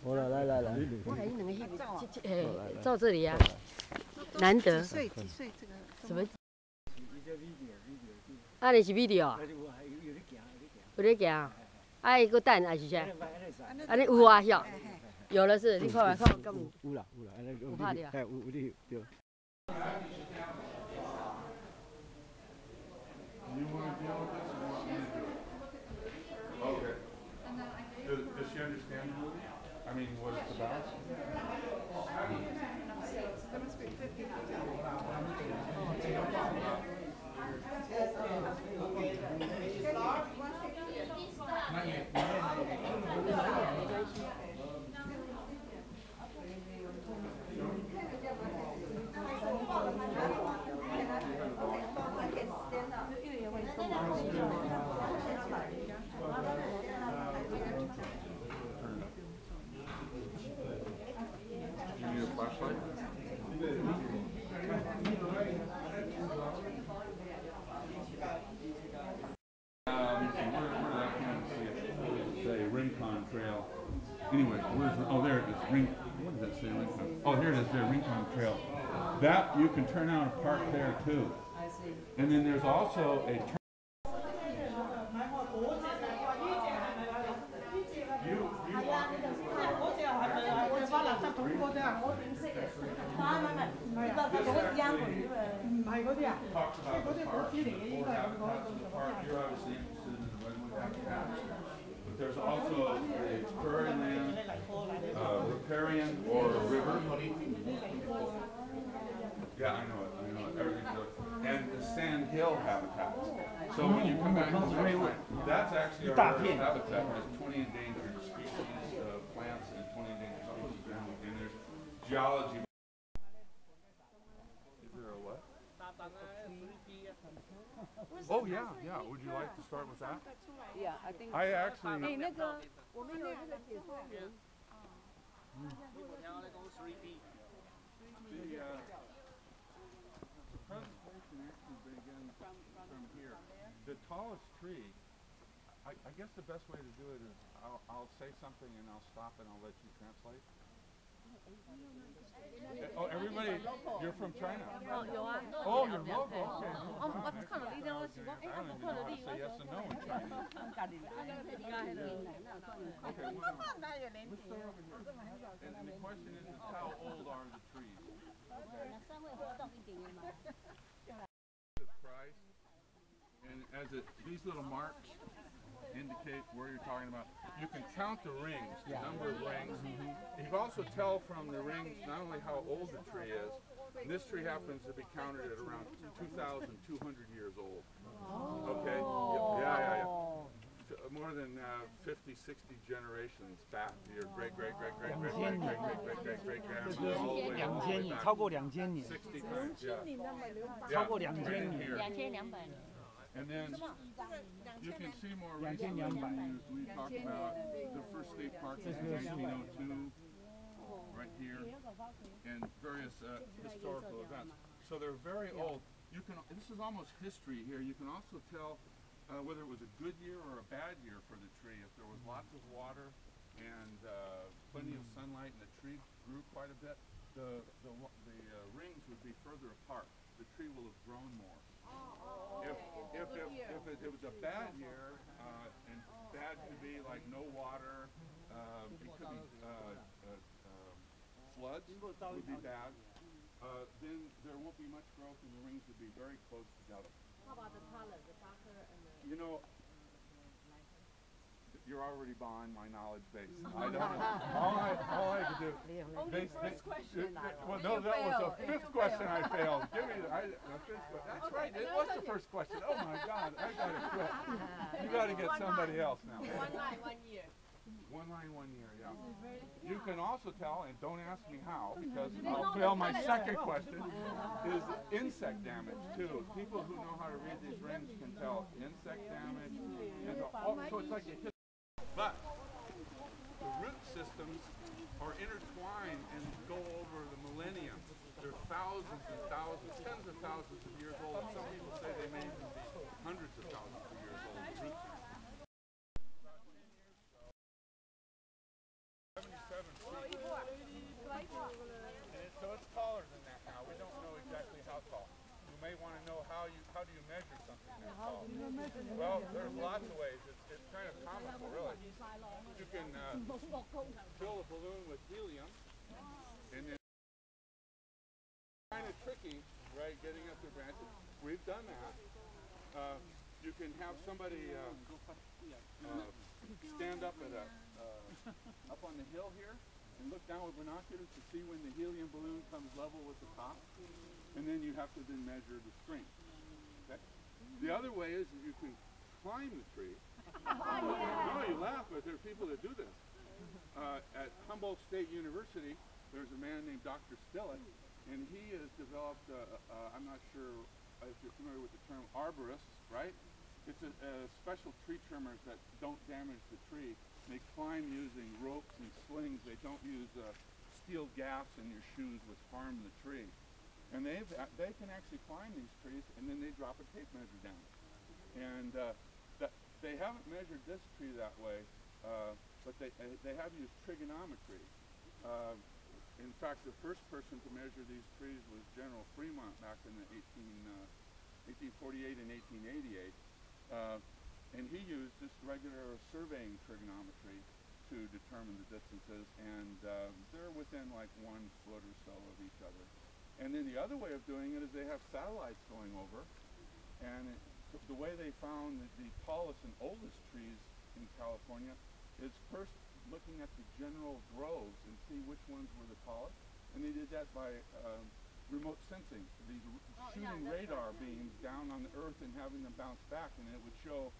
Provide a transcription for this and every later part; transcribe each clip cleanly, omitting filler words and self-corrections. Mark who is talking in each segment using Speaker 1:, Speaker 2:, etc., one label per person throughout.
Speaker 1: 我来。
Speaker 2: 我还两个照这里啊，难得。
Speaker 3: 几岁这个？
Speaker 2: 什么？啊，你是 video 啊？有咧行，啊，伊个等还是啥？安尼有啊，晓。有了是，你看嘛，看咁。
Speaker 1: 有啦，
Speaker 2: 有拍到。
Speaker 1: 有你对。
Speaker 4: Okay. Does she understand the movie? I mean, what it's about?
Speaker 3: That must be 50.
Speaker 4: Flashlight? Say Rincon Trail. Anyway, where's the, oh, there it is. What does that say? Rincon? Oh, here it is. There, Rincon Trail. That you can turn out a park there too.
Speaker 2: I see.
Speaker 4: And then there's also a. But there's also a prairie land, riparian or a river. Yeah, I know it. Everything's good. And the sand hill habitat. So when you come back to the mainland, that's actually our rare habitat. There's 20 endangered species of plants and 20 endangered species of animals. And there's geology. Is there a what? Oh yeah. Would you like to start with that?
Speaker 2: Yeah, I think.
Speaker 4: I actually.
Speaker 2: 哎，那个我们有那个解说员。
Speaker 4: The presentation actually begins from here. The tallest tree, I guess the best way to do it is I'll say something and I'll stop and I'll let you translate. Oh, everybody, you're from China.
Speaker 2: Oh, 有啊。
Speaker 4: Oh, you're local. Okay.
Speaker 2: 我看到你我是讲，哎，我看到你，我
Speaker 4: say yes and no in Chinese. Okay, let's start over here. And the question is how old are the trees? The price, and these little marks indicate where you're talking about. You can count the rings, the number of rings. You can also tell from the rings not only how old the tree is. This tree happens to be counted at around 2,200 years old. Okay? Yeah. More than 50, 60 generations back to your great grandmother all the way back.
Speaker 1: 超过2000年。
Speaker 4: 60 times, yeah.
Speaker 1: 超过2000年。
Speaker 2: 2200。
Speaker 4: And then you can see more recently we talked about the first state park in 1902, right here, and various historical events. So they're very old. This is almost history here. You can also tell whether it was a good year or a bad year for the tree. If there was lots of water and plenty of sunlight and the tree grew quite a bit, the rings would be further apart. The tree will have grown more. If it was a bad year, and bad could be like no water, it could be floods would be bad, then there won't be much growth and the rings would be very close together.
Speaker 2: How about the color, the darker and the...
Speaker 4: You know, you're already behind my knowledge base. I don't know. All I could do.
Speaker 3: Only first question.
Speaker 4: Well, no, that was the fifth question I failed. Give me the fifth question. That's right. It was the first question. Oh my God, I gotta quit. You gotta get somebody else now.
Speaker 3: 1 line, 1 year.
Speaker 4: 1 line, 1 year. Yeah. You can also tell, and don't ask me how, because I'll fail my second question. Is insect damage too? People who know how to read these rings can tell insect damage, and so it's like a history. But the root systems are intertwined and go over the millennium. They're thousands and thousands, tens of thousands of years old. Some people say they may even be hundreds of thousands of years how tall? You may want to know how do you measure something that tall? Well, there's lots of ways. It's kind of comical, really. You can fill a balloon with helium, and then kind of tricky, right? Getting up the branches. We've done that. You can have somebody stand up at up on the hill here and look down with binoculars to see when the helium balloon comes level with the top, and then you have to then measure the strength. Okay? The other way is that you can climb the tree. No, you laugh, but there are people that do this. At Humboldt State University, there's a man named Dr. Stillett, and he has developed, I'm not sure if you're familiar with the term arborists, right? It's a special tree trimmers that don't damage the tree. They climb using ropes and slings. They don't use steel gaps in your shoes which harm the tree. And they can actually climb these trees, and then they drop a tape measure down. And they haven't measured this tree that way, but they have used trigonometry. In fact, the first person to measure these trees was General Fremont back in the 1848 and 1888. And he used just regular surveying trigonometry to determine the distances, and they're within like 1 foot or so of each other. And then the other way of doing it is they have satellites going over, and the way they found the tallest and oldest trees in California is first looking at the general groves and see which ones were the tallest, and they did that by remote sensing, these shooting radar beams down on the earth and having them bounce back, and it would show,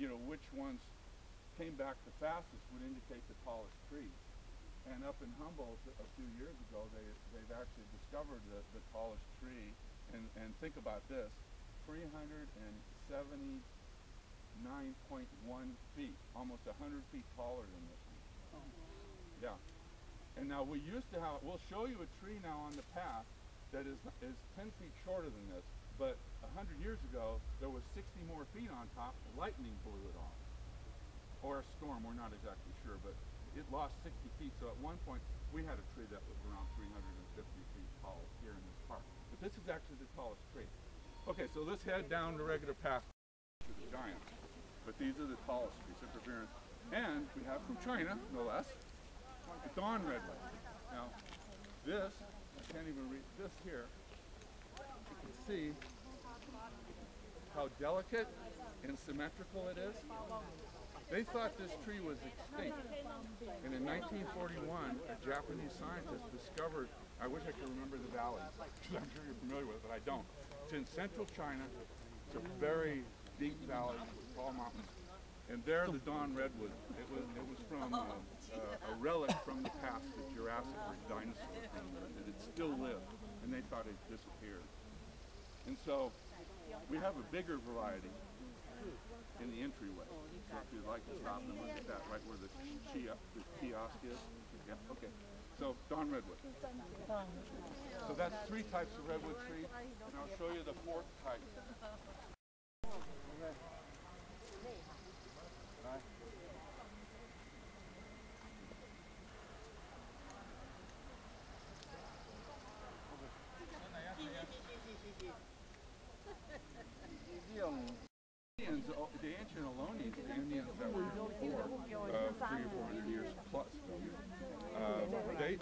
Speaker 4: you know, which ones came back the fastest would indicate the tallest tree. And up in Humboldt a few years ago, they've actually discovered the tallest tree, and think about this, 379.1 feet, almost 100 feet taller than this one. Yeah. And now we used to have, we'll show you a tree now on the path that is 10 feet shorter than this, but 100 years ago, there was 60 more feet on top, lightning blew it off. Or a storm, we're not exactly sure, but it lost 60 feet, so at one point, we had a tree that was around 350 feet tall here in this park. But this is actually the tallest tree. Okay, so let's head down the regular path to the giants. But these are the tallest trees, Cypriphyllus. And we have from China, no less, the dawn redwood. Now, this, I can't even read this here. You can see how delicate and symmetrical it is. They thought this tree was extinct. And in 1941, a Japanese scientist discovered, I wish I could remember the valley, I'm sure you're familiar with it, but I don't. It's in central China. It's a very deep valley with tall mountains. And there, the dawn redwood, it was from a relic from the past, the Jurassic or dinosaur from there, that it still lived, and they thought it disappeared. And so, we have a bigger variety in the entryway. So if you'd like to stop and look at that, right where the kiosk is. Yeah, okay. So, dawn redwood. So that's 3 types of redwood tree, and I'll show you the 4th type. The ancient Ohlone, the Indians that were before 300 or 400 years plus,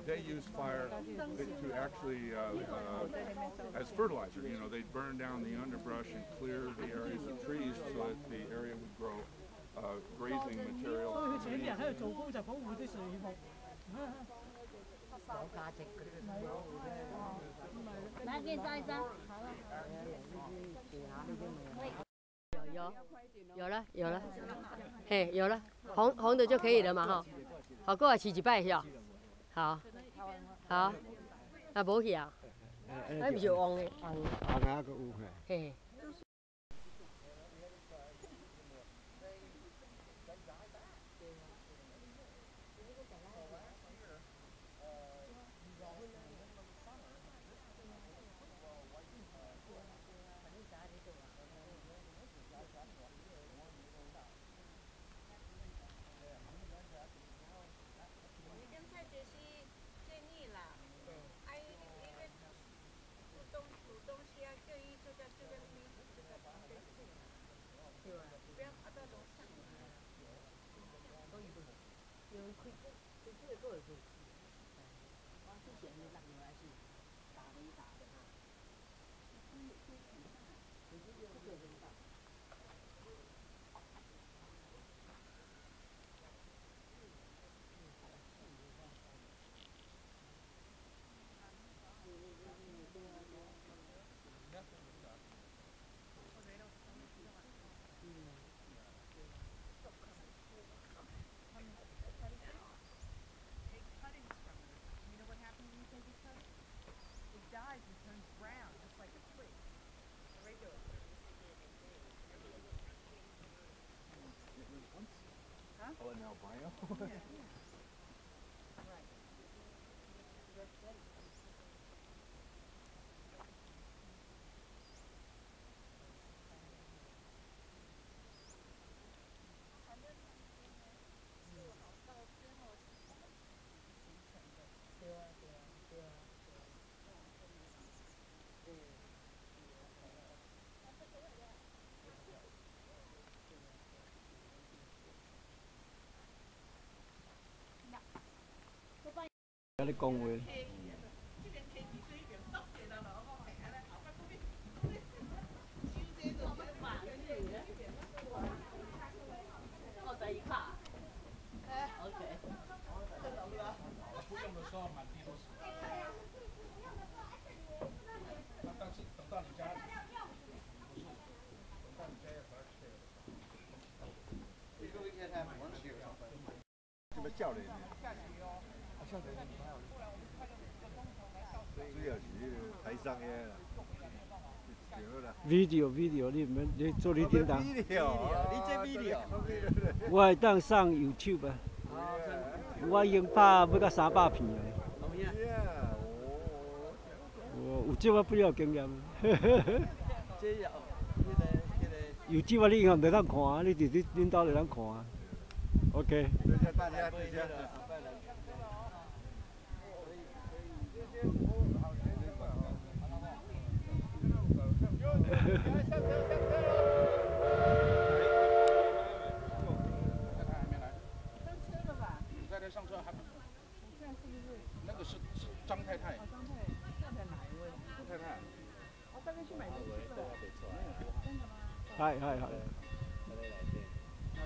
Speaker 4: they used fire to actually, as fertilizer. You know, they'd burn down the underbrush and clear the areas of trees so that the area would grow grazing material.
Speaker 2: 有了，嘿，有了，红的就可以了嘛哈。好，过来试一摆是好，那无去啊？那不是黄的，
Speaker 1: 红那个有
Speaker 2: 嘿。有开这个够有够气。哇，之前那浪流还是打雷打的哈。可是这个很大。
Speaker 5: Oh, an albino?
Speaker 1: Cái này con người. video 你做你叮当。
Speaker 5: 你这 video，
Speaker 1: 我会当上 YouTube 啊。我已经拍要到300片了。有这我不了经验。
Speaker 5: 这有
Speaker 1: YouTube 你以后就当看啊，你伫恁兜就当看啊。OK。
Speaker 4: 上车还不？现在是不是？那个是张太太。哦，张太太，太太哪一位？张太太。我大概去买东西了。真的吗？
Speaker 1: 嗨。
Speaker 4: 那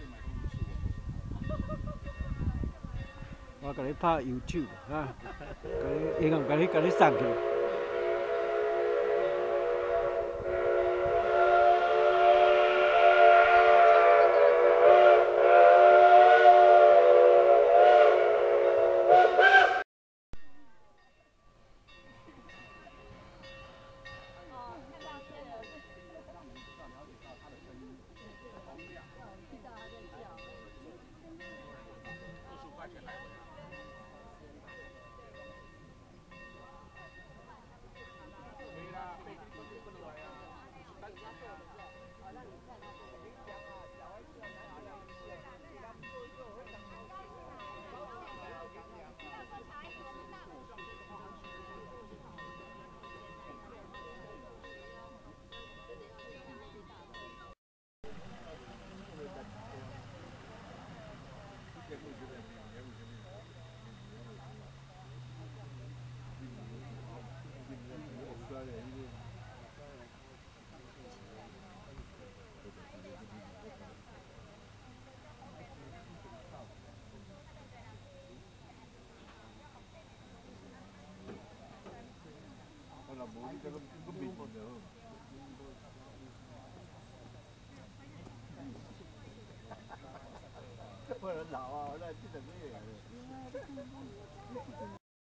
Speaker 4: 里买东西是
Speaker 1: 我给你拍 YouTube 啊，给你上去。
Speaker 5: 我老啊，我那记得没有。